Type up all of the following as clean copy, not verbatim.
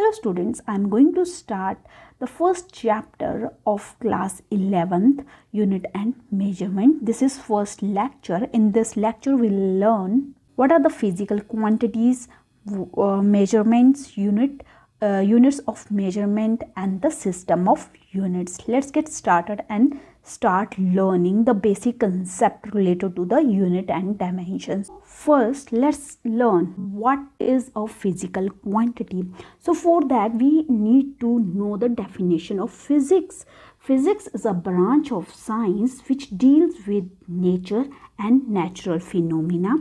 Hello students, I am going to start the first chapter of class 11th unit and measurement. This is first lecture. In this lecture we will learn what are the physical quantities, measurements, units of measurement and the system of units. Let's get started and start learning the basic concept related to the unit and dimensions. First, let's learn what is a physical quantity. So for that we need to know the definition of physics. Physics is a branch of science which deals with nature and natural phenomena.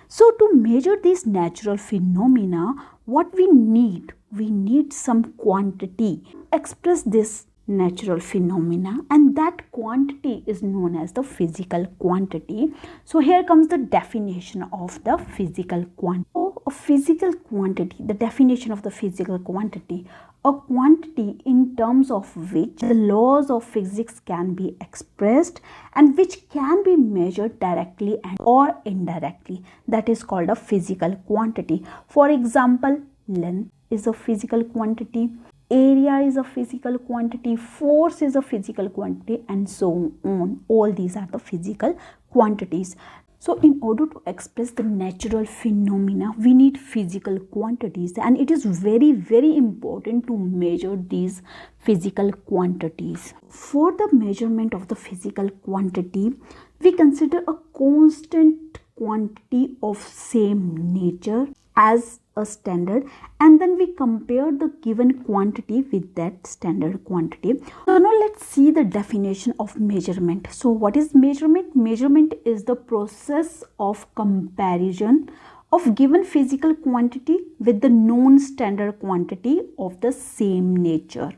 So to measure these natural phenomena, what we need some quantity to express this natural phenomena, and that quantity is known as the physical quantity. So here comes the definition of the physical quantity. A physical quantity, the definition of the physical quantity, a quantity in terms of which the laws of physics can be expressed and which can be measured directly and or indirectly. That is called a physical quantity. For example, length is a physical quantity, area is a physical quantity, force is a physical quantity, and so on. All these are the physical quantities. So in order to express the natural phenomena, we need physical quantities, and it is very important to measure these physical quantities. For the measurement of the physical quantity, we consider a constant quantity of same nature as a standard, and then we compare the given quantity with that standard quantity. So now let's see the definition of measurement. So what is measurement? Measurement is the process of comparison of given physical quantity with the known standard quantity of the same nature.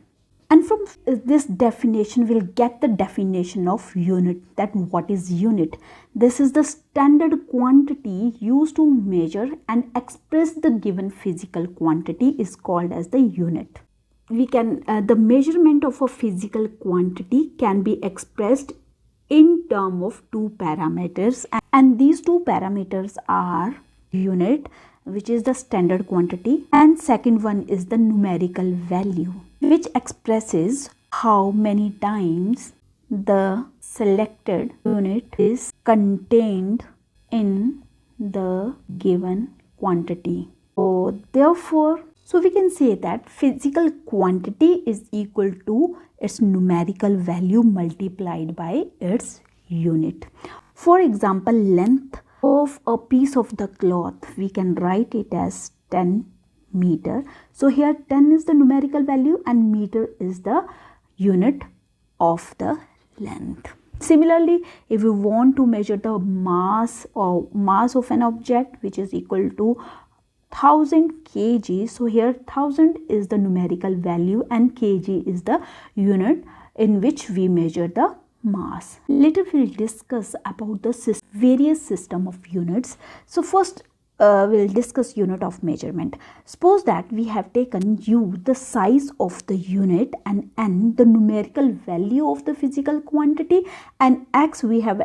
And from this definition, we'll get the definition of unit. That what is unit? This is the standard quantity used to measure and express the given physical quantity is called as the unit. We can the measurement of a physical quantity can be expressed in terms of two parameters, and these two parameters are unit, which is the standard quantity, and second one is the numerical value, which expresses how many times the selected unit is contained in the given quantity. So therefore, we can say that physical quantity is equal to its numerical value multiplied by its unit. For example, length of a piece of the cloth, we can write it as 10 meter. So here 10 is the numerical value and meter is the unit of the length. Similarly, if we want to measure the mass of an object, which is equal to 1000 kg, so here 1000 is the numerical value and kg is the unit in which we measure the mass. Later we'll discuss about the various system of units. So first we'll discuss unit of measurement. Suppose that we have taken u, the size of the unit, and n, the numerical value of the physical quantity, and x we have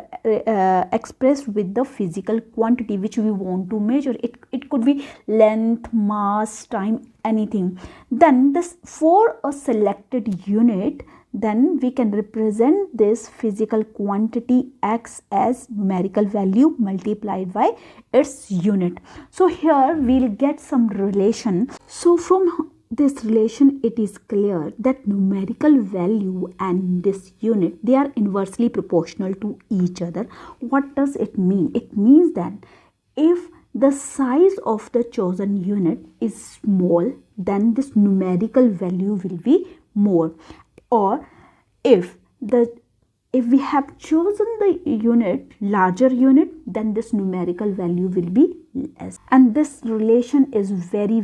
expressed with the physical quantity which we want to measure. It could be length, mass, time, anything. Then this for a selected unit, then we can represent this physical quantity x as numerical value multiplied by its unit. So here we'll get some relation. So from this relation, it is clear that numerical value and this unit, they are inversely proportional to each other. What does it mean? It means that if the size of the chosen unit is small, then this numerical value will be more. Or if we have chosen the unit, larger unit, then this numerical value will be less. And this relation is very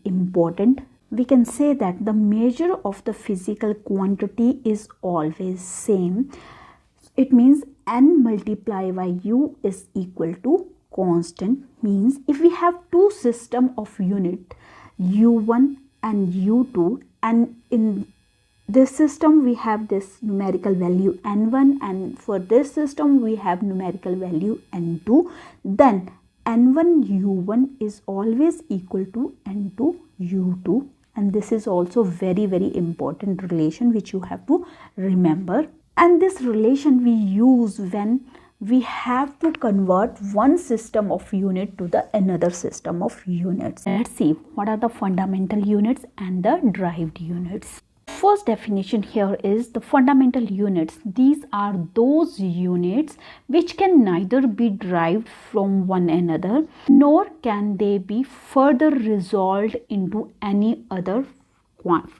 important. We can say that the measure of the physical quantity is always same. It means n multiplied by u is equal to constant. Means if we have two system of unit, u1 and u2, and in this system we have this numerical value n1, and for this system we have numerical value n2, then n1 u1 is always equal to n2 u2 and this is also very important relation which you have to remember. And this relation we use when we have to convert one system of unit to the another system of units. Let's see what are the fundamental units and the derived units. First definition here is the fundamental units. These are those units which can neither be derived from one another nor can they be further resolved into any other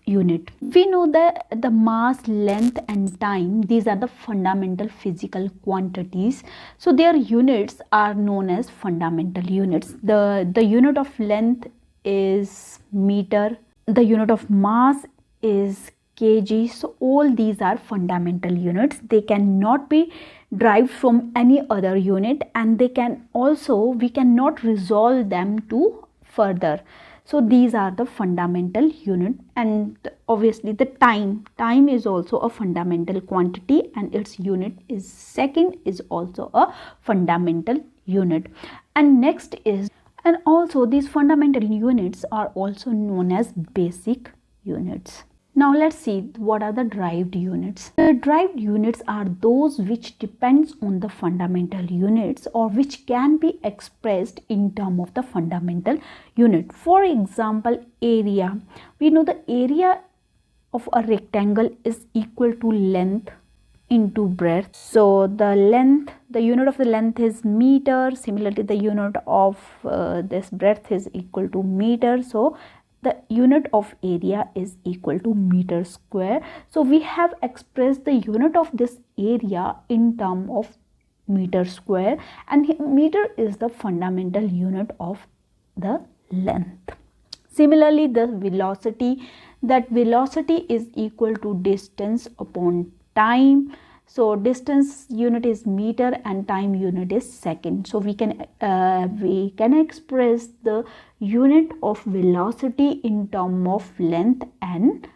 unit. We know that the mass, length and time, these are the fundamental physical quantities, so their units are known as fundamental units. The unit of length is meter, the unit of mass is kg, so all these are fundamental units. They cannot be derived from any other unit, and they can also, we cannot resolve them to further. So these are the fundamental unit. And obviously the time is also a fundamental quantity, and its unit is second, is also a fundamental unit. And next is, and also these fundamental units are also known as basic units. Now let's see what are the derived units. The derived units are those which depends on the fundamental units or which can be expressed in terms of the fundamental unit. For example, area. We know the area of a rectangle is equal to length into breadth. So the length, the unit of the length is meter. Similarly, the unit of this breadth is equal to meter. So the unit of area is equal to meter square. So we have expressed the unit of this area in terms of meter square, and meter is the fundamental unit of the length. Similarly, the velocity, that velocity is equal to distance upon time. So distance unit is meter and time unit is second. So we can express the unit of velocity in terms of length and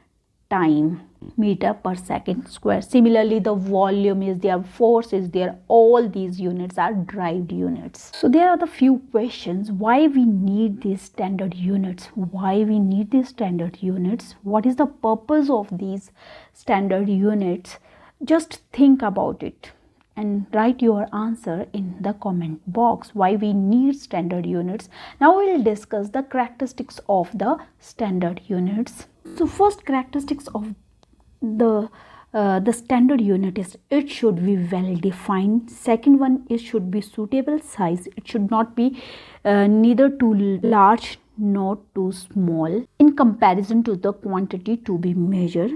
time, meter per second square. Similarly, the volume is there, force is there, all these units are derived units. So there are the few questions why we need these standard units. Why we need these standard units? What is the purpose of these standard units? Just think about it and write your answer in the comment box. Why we need standard units. Now we will discuss the characteristics of the standard units. So first characteristics of the standard unit is it should be well defined. Second one, it should be suitable size. It should not be neither too large nor too small in comparison to the quantity to be measured.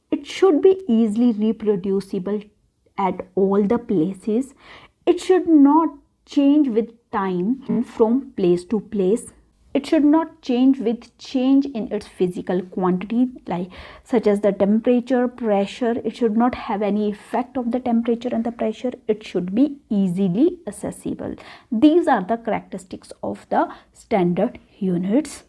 It should be easily reproducible at all the places. It should not change with time from place to place. It should not change with change in its physical quantity, like such as the temperature, pressure. It should not have any effect of the temperature and the pressure. It should be easily accessible. These are the characteristics of the standard units.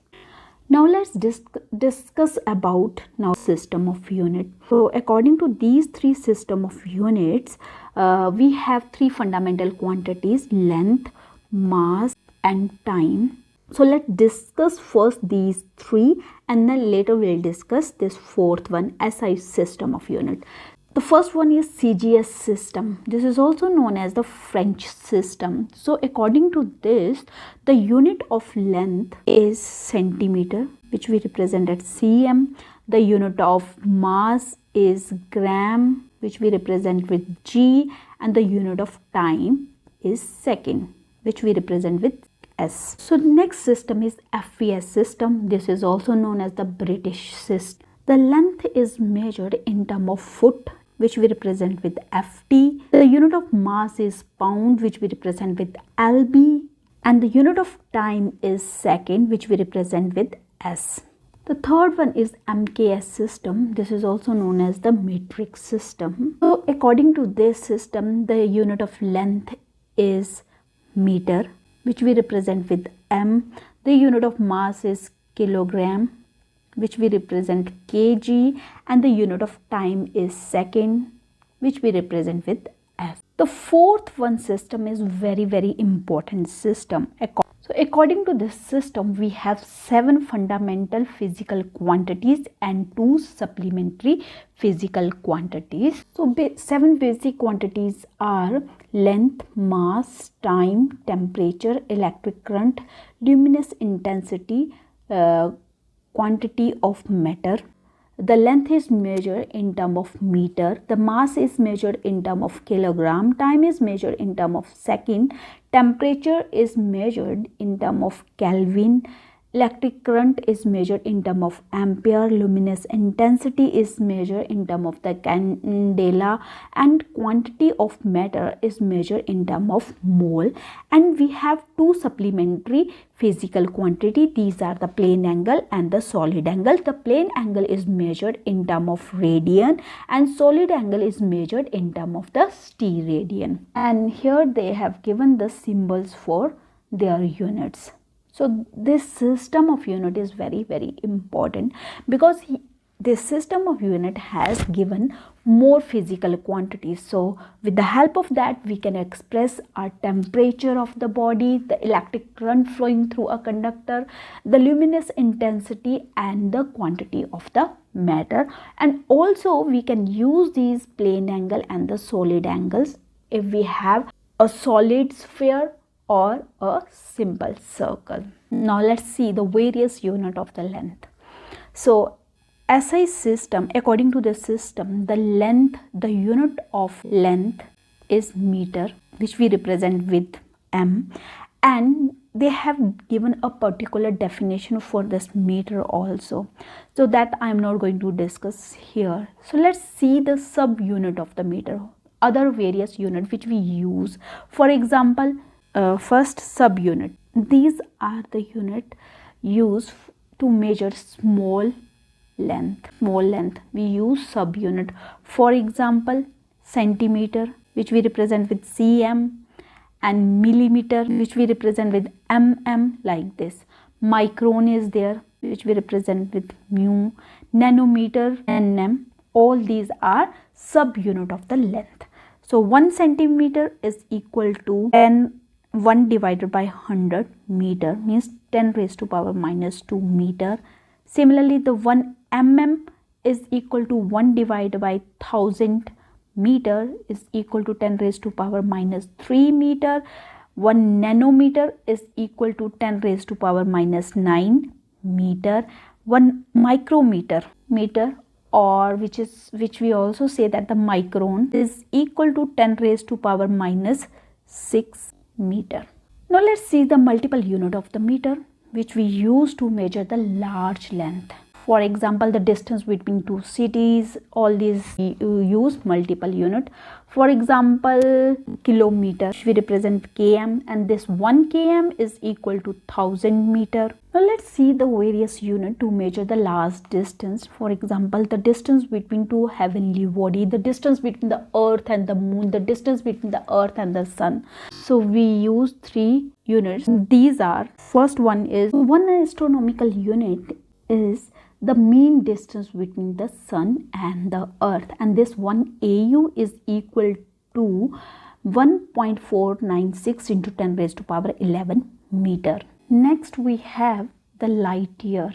Now let's discuss about now system of unit. So according to these three system of units, we have three fundamental quantities: length, mass and time. So let's discuss first these three, and then later we'll discuss this fourth one, SI system of unit. The first one is CGS system. This is also known as the French system. So according to this, the unit of length is centimeter, which we represent as cm. The unit of mass is gram, which we represent with g, and the unit of time is second, which we represent with s. So the next system is FPS system. This is also known as the British system. The length is measured in terms of foot, which we represent with FT. The unit of mass is pound, which we represent with LB, and the unit of time is second, which we represent with S. The third one is MKS system. This is also known as the metric system. So according to this system, the unit of length is meter, which we represent with M. The unit of mass is kilogram, which we represent kg, and the unit of time is second, which we represent with S. The fourth one system is very important system. So according to this system, we have 7 fundamental physical quantities and 2 supplementary physical quantities. So 7 basic quantities are length, mass, time, temperature, electric current, luminous intensity, quantity of matter. The length is measured in terms of meter, the mass is measured in terms of kilogram, time is measured in terms of second, temperature is measured in terms of Kelvin, electric current is measured in terms of ampere, luminous intensity is measured in terms of the candela, and quantity of matter is measured in terms of mole. And we have 2 supplementary physical quantity. These are the plane angle and the solid angle. The plane angle is measured in terms of radian and solid angle is measured in terms of the steradian. And here they have given the symbols for their units. So this system of unit is very important, because this system of unit has given more physical quantities. So with the help of that, we can express our temperature of the body, the electric current flowing through a conductor, the luminous intensity, and the quantity of the matter. And also we can use these plane angle and the solid angles if we have a solid sphere or a simple circle. Now let's see the various unit of the length. So SI system, according to the system, the length, the unit of length is meter, which we represent with m, and they have given a particular definition for this meter also, so that I am not going to discuss here. So let's see the subunit of the meter, other various unit which we use. For example, first subunit. These are the unit used to measure small length. We use subunit. For example, centimeter, which we represent with cm, and millimeter, which we represent with mm, like this. Micron is there, which we represent with mu. Nanometer, nm. All these are subunit of the length. So 1 centimeter is equal to 1 divided by 100 meter, means 10 raised to power minus 2 meter. Similarly, the 1 mm is equal to 1 divided by 1000 meter is equal to 10 raised to power minus 3 meter. 1 nanometer is equal to 10 raised to power minus 9 meter. 1 micrometer, or which we also say that the micron, is equal to 10 raised to power minus 6 meter. Now let's see the multiple unit of the meter which we use to measure the large length. For example, the distance between two cities, all these use multiple unit. For example, kilometer, we represent km, and this 1 km is equal to 1000 meter. Now let's see the various unit to measure the large distance. For example, the distance between two heavenly bodies, the distance between the earth and the moon, the distance between the earth and the sun. So we use 3 units. These are, first one is 1 astronomical unit is the mean distance between the sun and the earth, and this 1 AU is equal to 1.496 into 10 raised to power 11 meter. Next we have the light year.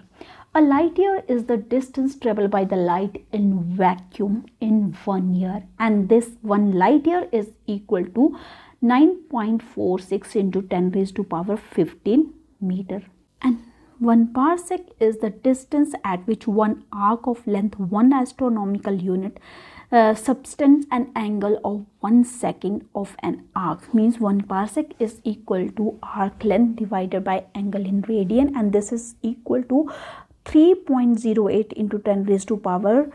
A light year is the distance traveled by the light in vacuum in 1 year, and this 1 light year is equal to 9.46 into 10 raised to power 15 meter. And 1 parsec is the distance at which one arc of length 1 astronomical unit subtends an angle of 1 second of an arc. Means 1 parsec is equal to arc length divided by angle in radian, and this is equal to 3.08 into 10 raised to power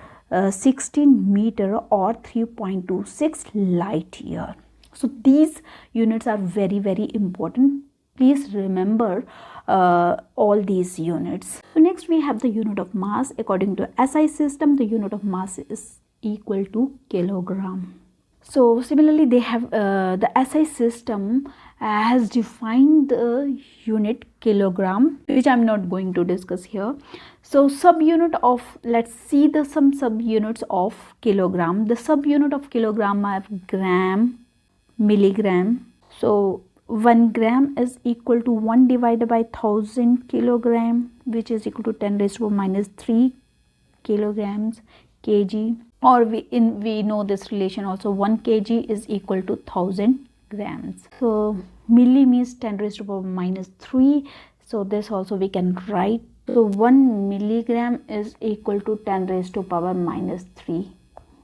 16 meter, or 3.26 light year. So these units are very important. Please remember all these units. So next we have the unit of mass. According to SI system, the unit of mass is equal to kilogram. So similarly, they have the SI system has defined the unit kilogram, which I am not going to discuss here. So subunit of, let's see some subunits of kilogram. The subunit of kilogram are gram, milligram. So 1 gram is equal to 1 divided by 1000 kilogram, which is equal to 10 raised to minus 3 kilograms kg, or we know this relation also, 1 kg is equal to 1000 grams. So milli means 10 raised to minus 3, so this also we can write. So 1 milligram is equal to 10 raised to power minus 3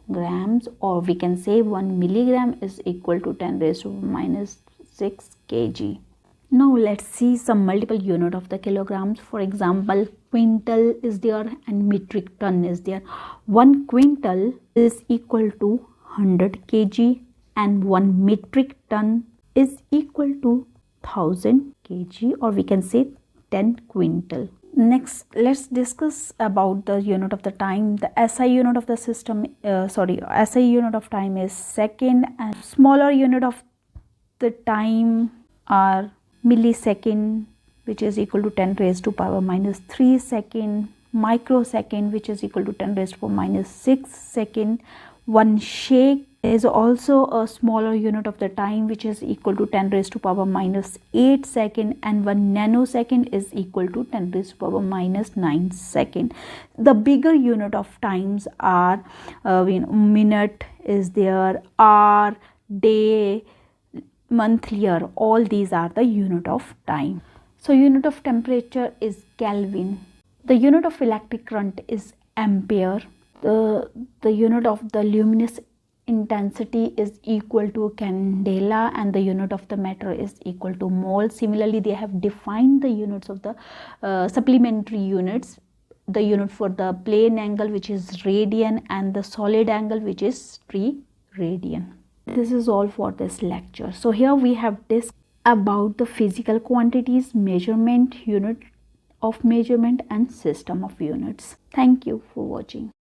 grams, or we can say 1 milligram is equal to 10 raised to minus 6 kg. Now let's see some multiple unit of the kilograms. For example, quintal is there and metric ton is there. 1 quintal is equal to 100 kg and 1 metric ton is equal to 1000 kg, or we can say 10 quintal. Next, let's discuss about the unit of the time. The SI unit of the system, SI unit of time is second, and smaller unit of the time are millisecond, which is equal to 10 raised to power minus 3 second, microsecond, which is equal to 10 raised to power minus 6 second. 1 shake is also a smaller unit of the time, which is equal to 10 raised to power minus 8 second, and 1 nanosecond is equal to 10 raised to power minus 9 second. The bigger unit of times are minute is there, hour, day, month, year. All these are the unit of time. So unit of temperature is Kelvin. The unit of electric current is ampere. The unit of the luminous intensity is equal to candela, and the unit of the matter is equal to mole. Similarly, they have defined the units of the supplementary units. The unit for the plane angle, which is radian, and the solid angle, which is 3 radian. This is all for this lecture. So here we have discussed about the physical quantities, measurement, unit of measurement, and system of units. Thank you for watching.